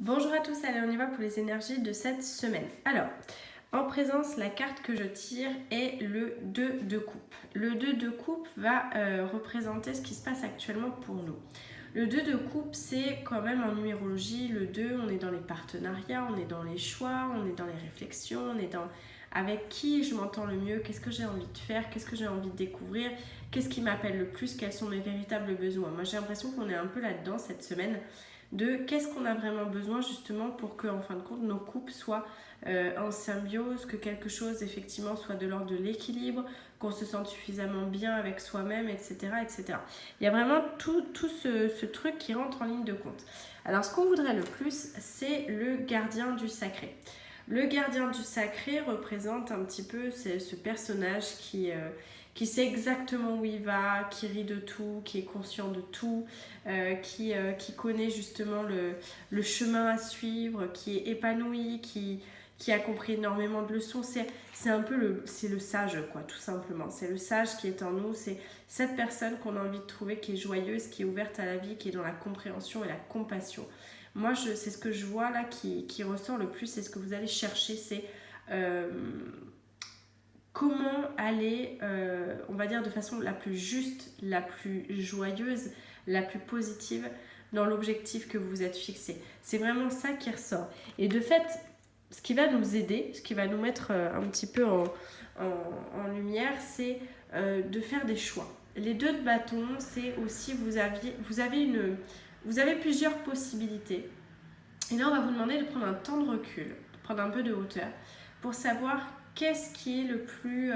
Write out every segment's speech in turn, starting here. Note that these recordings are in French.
Bonjour à tous, allez on y va pour les énergies de cette semaine. Alors, en présence, la carte que je tire est le 2 de coupe. Le 2 de coupe va représenter ce qui se passe actuellement pour nous. Le 2 de coupe, c'est quand même en numérologie, le 2, on est dans les partenariats, on est dans les choix, on est dans les réflexions, on est dans avec qui je m'entends le mieux, qu'est-ce que j'ai envie de faire, qu'est-ce que j'ai envie de découvrir, qu'est-ce qui m'appelle le plus, quels sont mes véritables besoins. Moi j'ai l'impression qu'on est un peu là-dedans cette semaine, de qu'est-ce qu'on a vraiment besoin justement pour que en fin de compte nos couples soient en symbiose, que quelque chose effectivement soit de l'ordre de l'équilibre, qu'on se sente suffisamment bien avec soi-même, etc. etc. Il y a vraiment tout ce truc qui rentre en ligne de compte. Alors ce qu'on voudrait le plus, c'est le gardien du sacré. Le gardien du sacré représente un petit peu ce personnage qui sait exactement où il va, qui rit de tout, qui est conscient de tout, qui connaît justement le chemin à suivre, qui est épanoui, qui a compris énormément de leçons. C'est un peu le sage, quoi, tout simplement. C'est le sage qui est en nous, c'est cette personne qu'on a envie de trouver, qui est joyeuse, qui est ouverte à la vie, qui est dans la compréhension et la compassion. Moi, c'est ce que je vois là qui ressort le plus, c'est ce que vous allez chercher, c'est comment aller, on va dire de façon la plus juste, la plus joyeuse, la plus positive dans l'objectif que vous vous êtes fixé. C'est vraiment ça qui ressort. Et de fait, ce qui va nous aider, ce qui va nous mettre un petit peu en lumière, c'est de faire des choix. Les 2 de bâton, c'est aussi vous avez plusieurs possibilités. Et là, on va vous demander de prendre un temps de recul, de prendre un peu de hauteur pour savoir qu'est-ce qui est le plus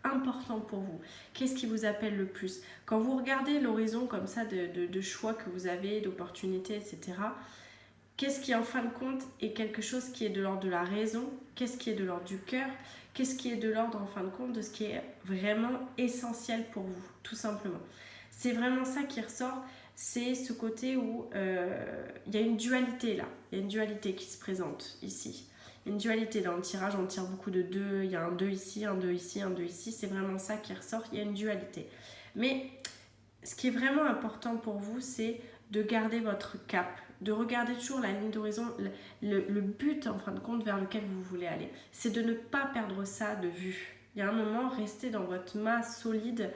important pour vous, qu'est-ce qui vous appelle le plus. Quand vous regardez l'horizon comme ça de choix que vous avez, d'opportunités, etc., qu'est-ce qui en fin de compte est quelque chose qui est de l'ordre de la raison, qu'est-ce qui est de l'ordre du cœur, qu'est-ce qui est de l'ordre en fin de compte de ce qui est vraiment essentiel pour vous, tout simplement. C'est vraiment ça qui ressort, c'est ce côté où il y a une dualité là, il y a une dualité qui se présente ici. Il y a une dualité dans le tirage, on tire beaucoup de 2, il y a un 2 ici, un 2 ici, un 2 ici, c'est vraiment ça qui ressort, il y a une dualité. Mais ce qui est vraiment important pour vous, c'est de garder votre cap, de regarder toujours la ligne d'horizon, le but en fin de compte vers lequel vous voulez aller. C'est de ne pas perdre ça de vue. Il y a un moment, restez dans votre mât solide.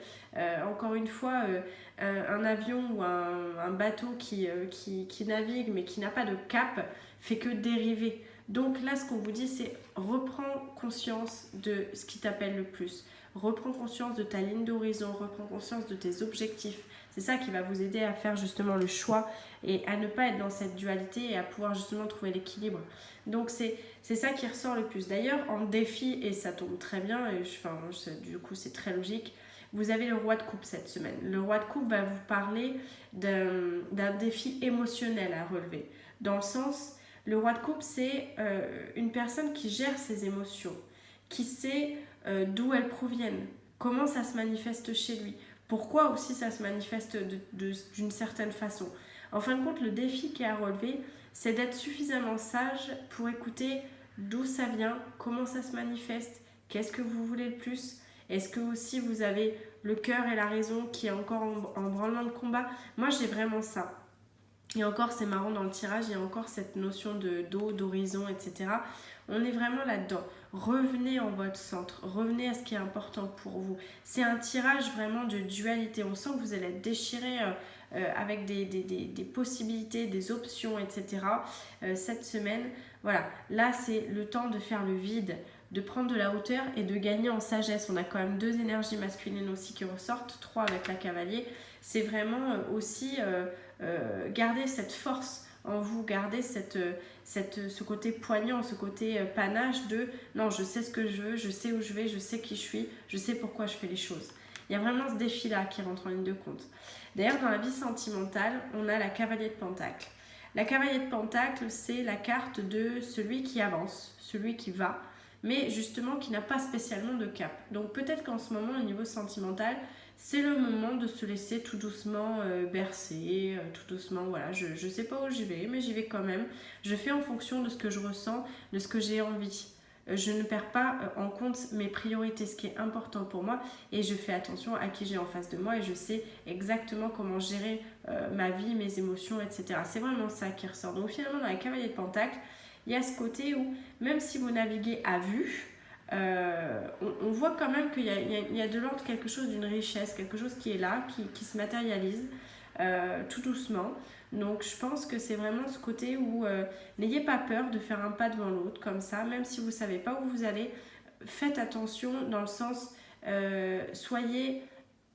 Encore une fois, un avion ou un bateau qui navigue mais qui n'a pas de cap fait que dériver. Donc là, ce qu'on vous dit, c'est reprends conscience de ce qui t'appelle le plus. Reprends conscience de ta ligne d'horizon, reprends conscience de tes objectifs. C'est ça qui va vous aider à faire justement le choix et à ne pas être dans cette dualité et à pouvoir justement trouver l'équilibre. Donc c'est ça qui ressort le plus. D'ailleurs, en défi, et ça tombe très bien, et du coup c'est très logique, vous avez le roi de coupe cette semaine. Le roi de coupe va vous parler d'un défi émotionnel à relever. Dans le sens, le roi de coupe, c'est une personne qui gère ses émotions, qui sait d'où elles proviennent, comment ça se manifeste chez lui, pourquoi aussi ça se manifeste d'une certaine façon. En fin de compte, le défi qui est à relever, c'est d'être suffisamment sage pour écouter d'où ça vient, comment ça se manifeste, qu'est-ce que vous voulez le plus. Est-ce que aussi vous avez le cœur et la raison qui est encore en branlement de combat? Moi, j'ai vraiment ça. Et encore, c'est marrant dans le tirage, il y a encore cette notion d'eau, d'horizon, etc. On est vraiment là-dedans. Revenez en votre centre, revenez à ce qui est important pour vous. C'est un tirage vraiment de dualité. On sent que vous allez être déchiré avec des possibilités, des options, etc. Cette semaine, voilà. Là, c'est le temps de faire le vide, de prendre de la hauteur et de gagner en sagesse. On a quand même 2 énergies masculines aussi qui ressortent, 3 avec la cavalier. C'est vraiment aussi garder cette force en vous, garder ce côté poignant, ce côté panache de non, je sais ce que je veux, je sais où je vais, je sais qui je suis, je sais pourquoi je fais les choses. Il y a vraiment ce défi-là qui rentre en ligne de compte. D'ailleurs, dans la vie sentimentale, on a la cavalier de pentacle. La cavalier de pentacle, c'est la carte de celui qui avance, celui qui va, mais justement qui n'a pas spécialement de cap. Donc peut-être qu'en ce moment, au niveau sentimental, c'est le moment de se laisser tout doucement bercer, tout doucement, voilà, je sais pas où j'y vais, mais j'y vais quand même. Je fais en fonction de ce que je ressens, de ce que j'ai envie. je ne perds pas en compte mes priorités, ce qui est important pour moi, et je fais attention à qui j'ai en face de moi et je sais exactement comment gérer ma vie, mes émotions, etc. C'est vraiment ça qui ressort. Donc finalement, dans les cavaliers de Pentacle, il y a ce côté où même si vous naviguez à vue, on voit quand même qu'il y a de l'ordre quelque chose d'une richesse, quelque chose qui est là, qui se matérialise tout doucement. Donc je pense que c'est vraiment ce côté où n'ayez pas peur de faire un pas devant l'autre comme ça, même si vous ne savez pas où vous allez, faites attention dans le sens, soyez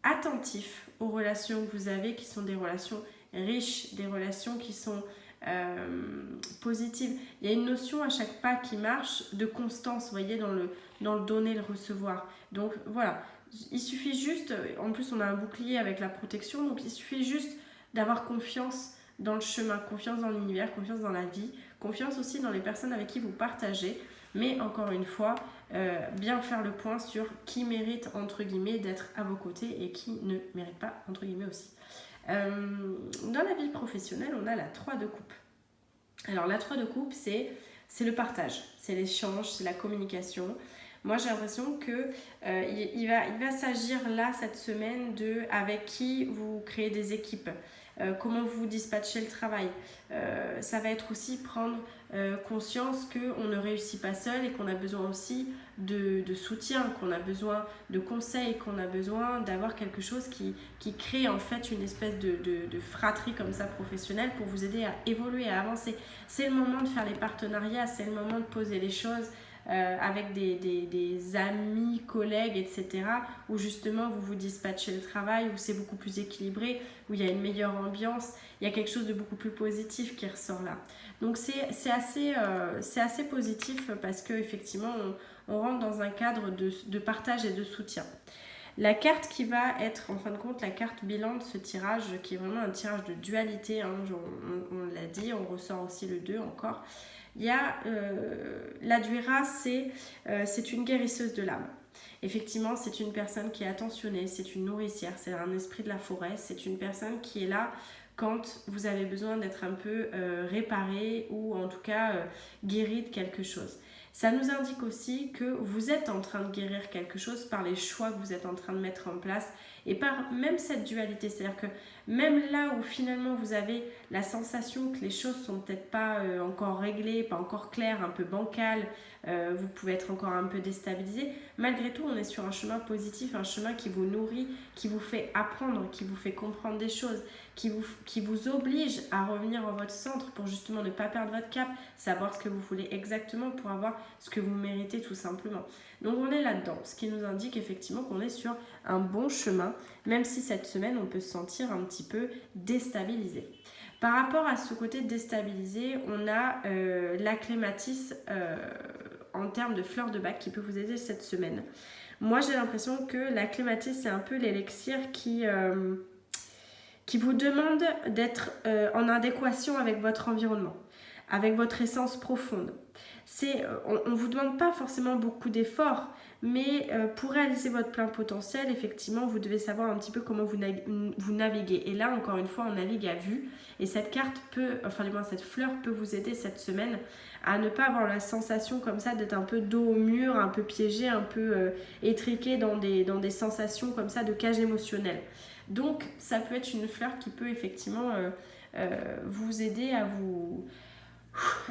attentifs aux relations que vous avez qui sont des relations riches, des relations qui sont positives. Il y a une notion à chaque pas qui marche de constance, vous voyez, dans le donner, le recevoir. Donc voilà, il suffit juste, en plus on a un bouclier avec la protection, donc il suffit juste d'avoir confiance dans le chemin, confiance dans l'univers, confiance dans la vie, confiance aussi dans les personnes avec qui vous partagez, mais encore une fois, bien faire le point sur qui mérite entre guillemets d'être à vos côtés et qui ne mérite pas entre guillemets aussi. Dans la vie professionnelle, on a la 3 de coupe. Alors la 3 de coupe, c'est le partage, c'est l'échange, c'est la communication. Moi j'ai l'impression que il va s'agir là cette semaine de avec qui vous créez des équipes, comment vous dispatchez le travail. Ça va être aussi prendre conscience qu'on ne réussit pas seul et qu'on a besoin aussi de soutien, qu'on a besoin de conseils, qu'on a besoin d'avoir quelque chose qui crée en fait une espèce de fratrie comme ça professionnelle pour vous aider à évoluer, à avancer. C'est le moment de faire les partenariats, c'est le moment de poser les choses avec des amis, collègues, etc. où justement vous vous dispatchez le travail, où c'est beaucoup plus équilibré, où il y a une meilleure ambiance, il y a quelque chose de beaucoup plus positif qui ressort là. Donc c'est assez positif parce qu'effectivement on rentre dans un cadre de partage et de soutien. La carte qui va être en fin de compte la carte bilan de ce tirage, qui est vraiment un tirage de dualité, hein, on l'a dit, on ressort aussi le 2 encore. Il y a la Duira, c'est une guérisseuse de l'âme. Effectivement, c'est une personne qui est attentionnée, c'est une nourricière, c'est un esprit de la forêt, c'est une personne qui est là quand vous avez besoin d'être un peu réparé ou en tout cas guéri de quelque chose. Ça nous indique aussi que vous êtes en train de guérir quelque chose par les choix que vous êtes en train de mettre en place et par même cette dualité. C'est-à-dire que même là où finalement vous avez la sensation que les choses sont peut-être pas encore réglées, pas encore claires, un peu bancales, vous pouvez être encore un peu déstabilisé, malgré tout on est sur un chemin positif, un chemin qui vous nourrit, qui vous fait apprendre, qui vous fait comprendre des choses, qui vous oblige à revenir en votre centre pour justement ne pas perdre votre cap, savoir ce que vous voulez exactement pour avoir ce que vous méritez tout simplement. Donc on est là-dedans, ce qui nous indique effectivement qu'on est sur un bon chemin, même si cette semaine on peut se sentir un petit peu déstabilisé. Par rapport à ce côté déstabilisé, on a la clématisse en termes de fleurs de bac qui peut vous aider cette semaine. Moi j'ai l'impression que la clématisse c'est un peu l'élixir qui vous demande d'être en adéquation avec votre environnement, avec votre essence profonde. On ne vous demande pas forcément beaucoup d'efforts, mais pour réaliser votre plein potentiel, effectivement, vous devez savoir un petit peu comment vous naviguez. Et là, encore une fois, on navigue à vue. Et cette carte peut, enfin du moins cette fleur peut vous aider cette semaine à ne pas avoir la sensation comme ça d'être un peu dos au mur, un peu piégé, un peu étriqué dans des sensations comme ça de cage émotionnelle. Donc, ça peut être une fleur qui peut effectivement vous aider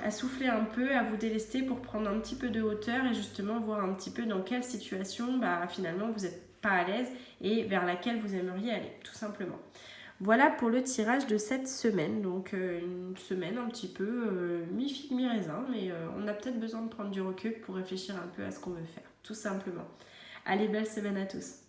à souffler un peu, à vous délester pour prendre un petit peu de hauteur et justement voir un petit peu dans quelle situation finalement vous n'êtes pas à l'aise et vers laquelle vous aimeriez aller, tout simplement. Voilà pour le tirage de cette semaine, donc une semaine un petit peu mi-figue, mi-raisin, mais on a peut-être besoin de prendre du recul pour réfléchir un peu à ce qu'on veut faire, tout simplement. Allez, belle semaine à tous.